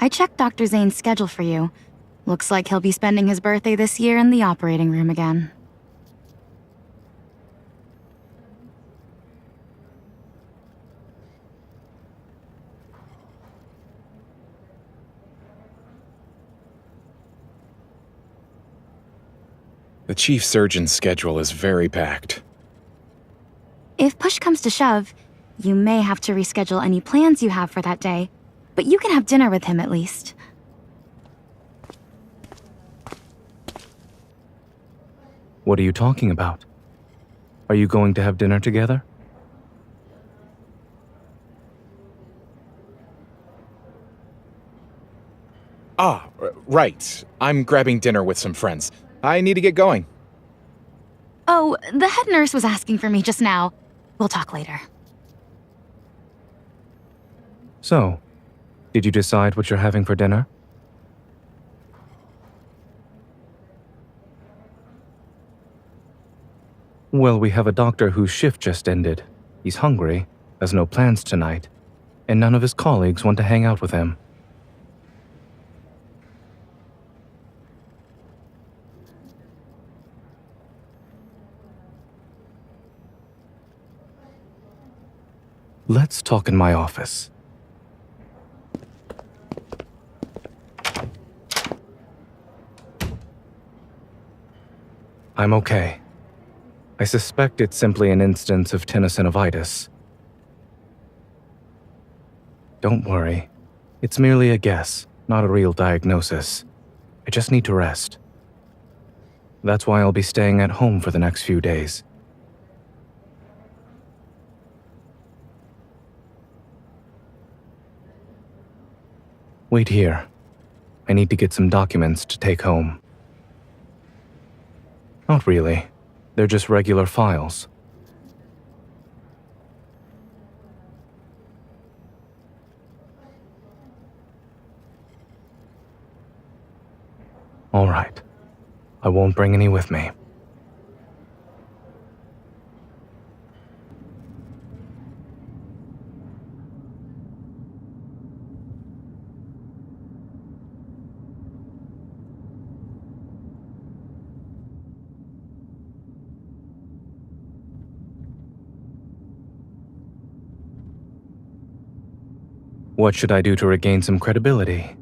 I checked Dr. Zayne's schedule for you. Looks like he'll be spending his birthday this year in the operating room again. The chief surgeon's schedule is very packed. If push comes to shove, you may have to reschedule any plans you have for that day, but you can have dinner with him at least. What are you talking about? Are you going to have dinner together? Right. I'm grabbing dinner with some friends. I need to get going. Oh, the head nurse was asking for me just now. We'll talk later. So, did you decide what you're having for dinner? Well, we have a doctor whose shift just ended. He's hungry, has no plans tonight, and none of his colleagues want to hang out with him. Let's talk in my office. I'm okay. I suspect it's simply an instance of tenosynovitis. Don't worry. It's merely a guess, not a real diagnosis. I just need to rest. That's why I'll be staying at home for the next few days. Wait here. I need to get some documents to take home. Not really. They're just regular files. All right. I won't bring any with me. What should I do to regain some credibility?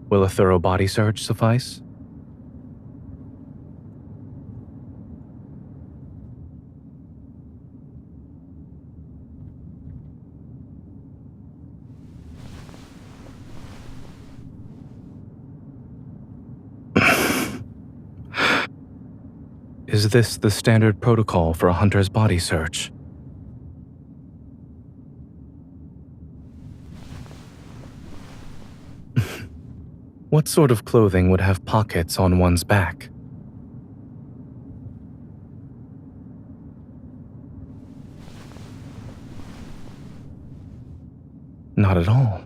Will a thorough body search suffice? Is this the standard protocol for a hunter's body search? What sort of clothing would have pockets on one's back? Not at all.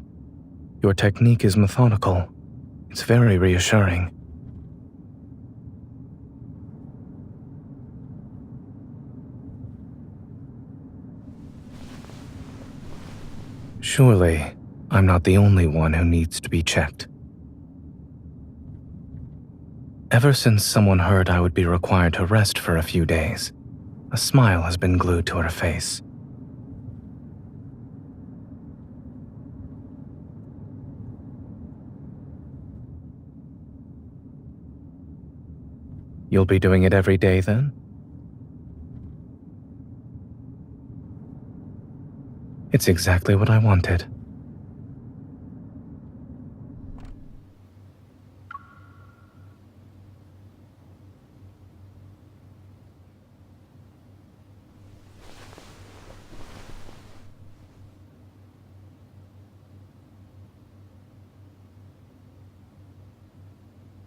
Your technique is methodical. It's very reassuring. Surely, I'm not the only one who needs to be checked. Ever since someone heard I would be required to rest for a few days, a smile has been glued to her face. You'll be doing it every day then? It's exactly what I wanted.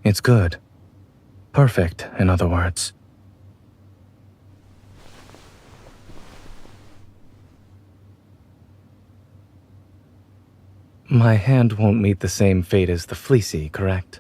It's good. Perfect, in other words. My hand won't meet the same fate as the fleecy, correct?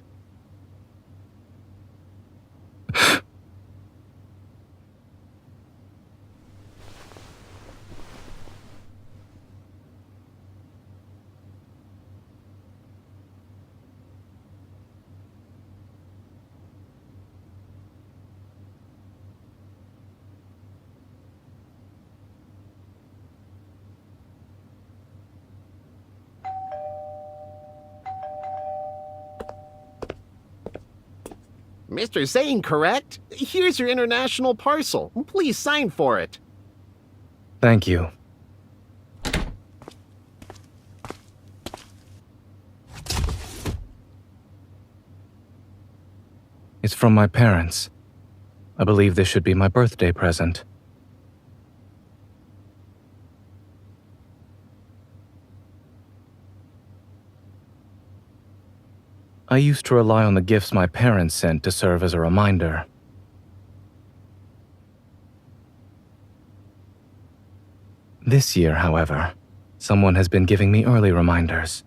Mr. Zayne, correct? Here's your international parcel. Please sign for it. Thank you. It's from my parents. I believe this should be my birthday present. I used to rely on the gifts my parents sent to serve as a reminder. This year, however, someone has been giving me early reminders.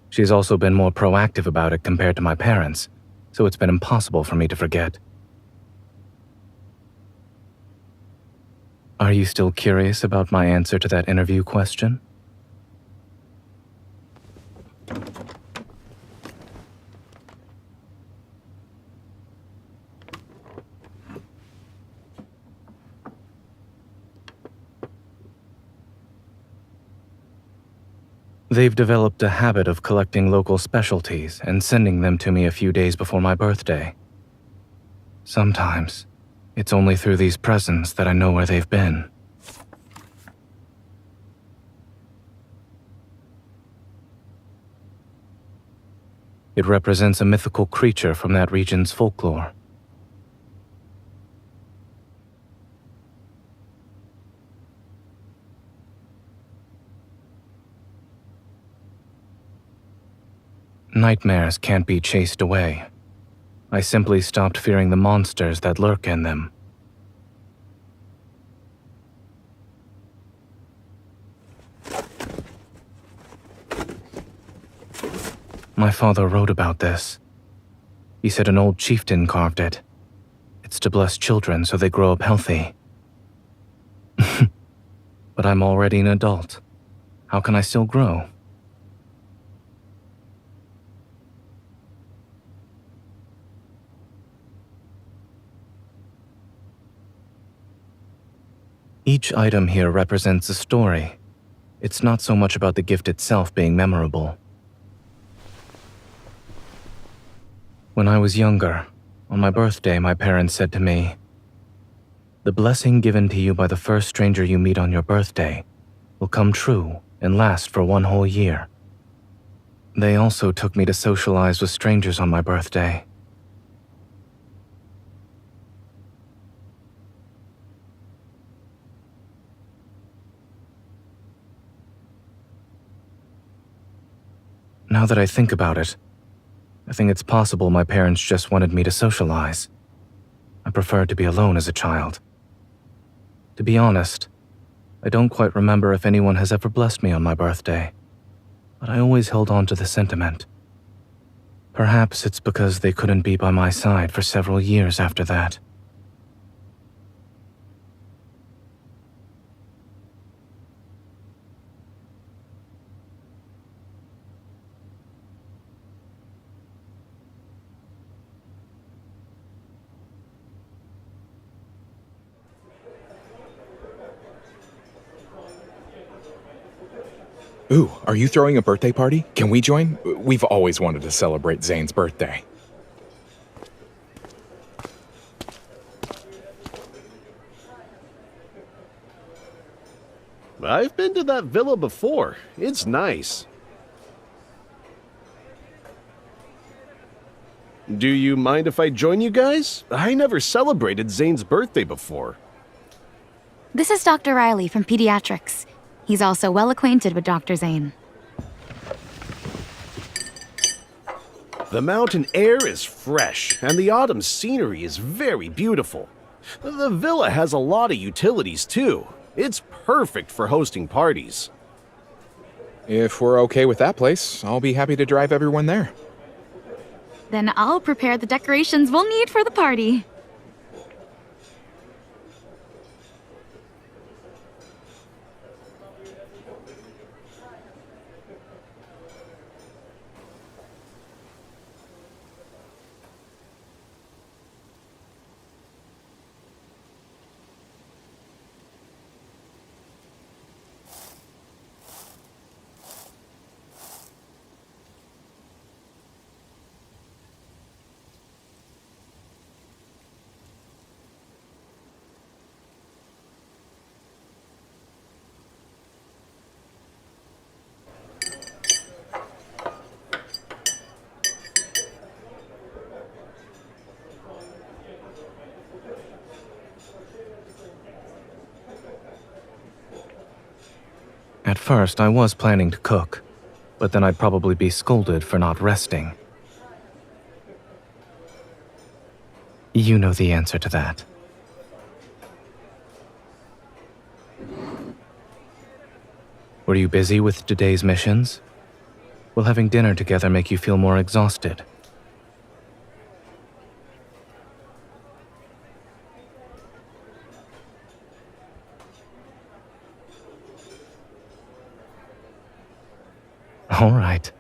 She's also been more proactive about it compared to my parents, so it's been impossible for me to forget. Are you still curious about my answer to that interview question? They've developed a habit of collecting local specialties and sending them to me a few days before my birthday. Sometimes, it's only through these presents that I know where they've been. It represents a mythical creature from that region's folklore. Nightmares can't be chased away. I simply stopped fearing the monsters that lurk in them. My father wrote about this. He said an old chieftain carved it. It's to bless children so they grow up healthy. But I'm already an adult. How can I still grow? Each item here represents a story. It's not so much about the gift itself being memorable. When I was younger, on my birthday, my parents said to me, "The blessing given to you by the first stranger you meet on your birthday will come true and last for 1 whole year." They also took me to socialize with strangers on my birthday. Now that I think about it, I think it's possible my parents just wanted me to socialize. I preferred to be alone as a child. To be honest, I don't quite remember if anyone has ever blessed me on my birthday, but I always held on to the sentiment. Perhaps it's because they couldn't be by my side for several years after that. Ooh, are you throwing a birthday party? Can we join? We've always wanted to celebrate Zayne's birthday. I've been to that villa before. It's nice. Do you mind if I join you guys? I never celebrated Zayne's birthday before. This is Dr. Riley from Pediatrics. He's also well acquainted with Dr. Zayne. The mountain air is fresh, and the autumn scenery is very beautiful. The villa has a lot of utilities, too. It's perfect for hosting parties. If we're okay with that place, I'll be happy to drive everyone there. Then I'll prepare the decorations we'll need for the party. At first, I was planning to cook, but then I'd probably be scolded for not resting. You know the answer to that. Were you busy with today's missions? Will having dinner together make you feel more exhausted? All right.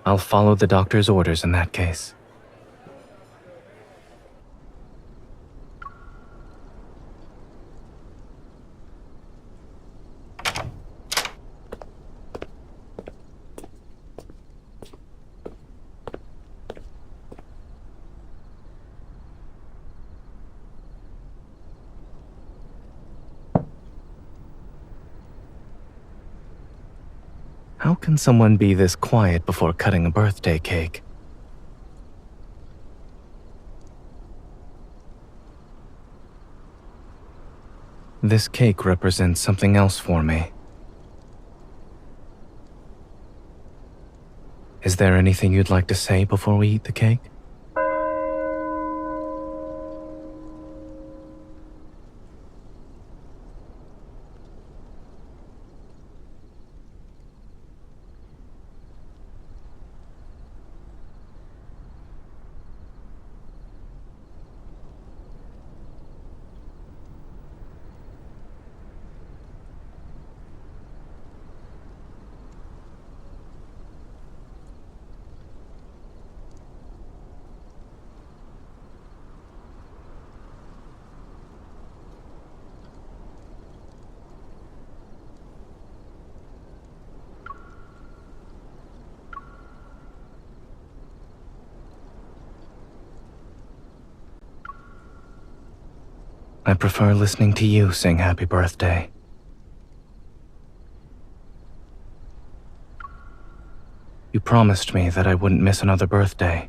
I'll follow the doctor's orders in that case. How can someone be this quiet before cutting a birthday cake? This cake represents something else for me. Is there anything you'd like to say before we eat the cake? I prefer listening to you sing happy birthday. You promised me that I wouldn't miss another birthday.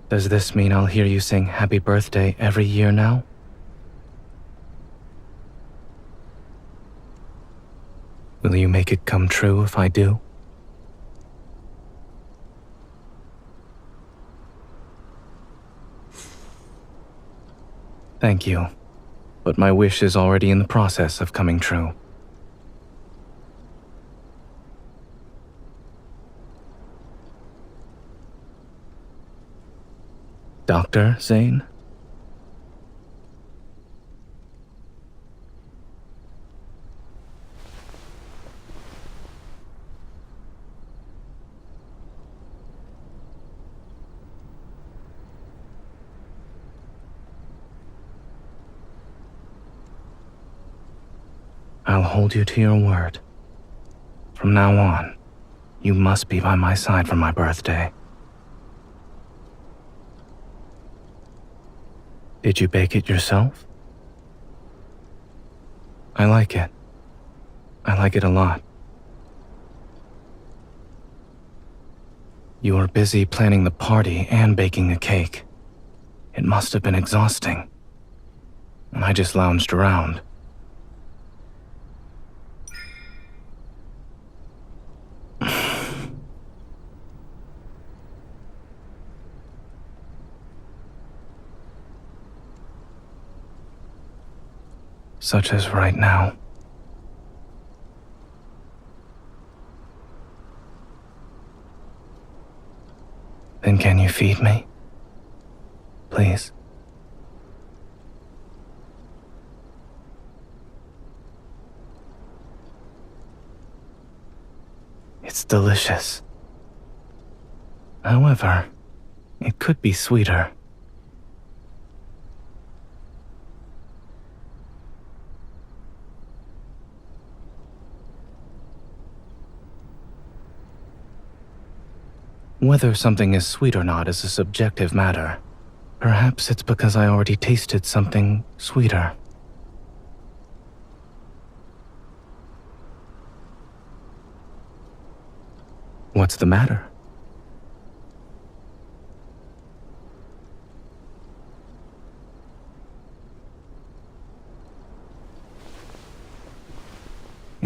Does this mean I'll hear you sing happy birthday every year now? Will you make it come true if I do? Thank you, but my wish is already in the process of coming true. Dr. Zayne? I'll hold you to your word. From now on, you must be by my side for my birthday. Did you bake it yourself? I like it. I like it a lot. You were busy planning the party and baking a cake. It must have been exhausting. And I just lounged around. Such as right now. Then can you feed me? Please. It's delicious. However, it could be sweeter. Whether something is sweet or not is a subjective matter. Perhaps it's because I already tasted something sweeter. What's the matter?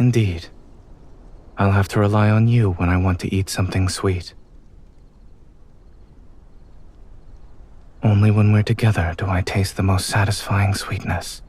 Indeed. I'll have to rely on you when I want to eat something sweet. Only when we're together do I taste the most satisfying sweetness.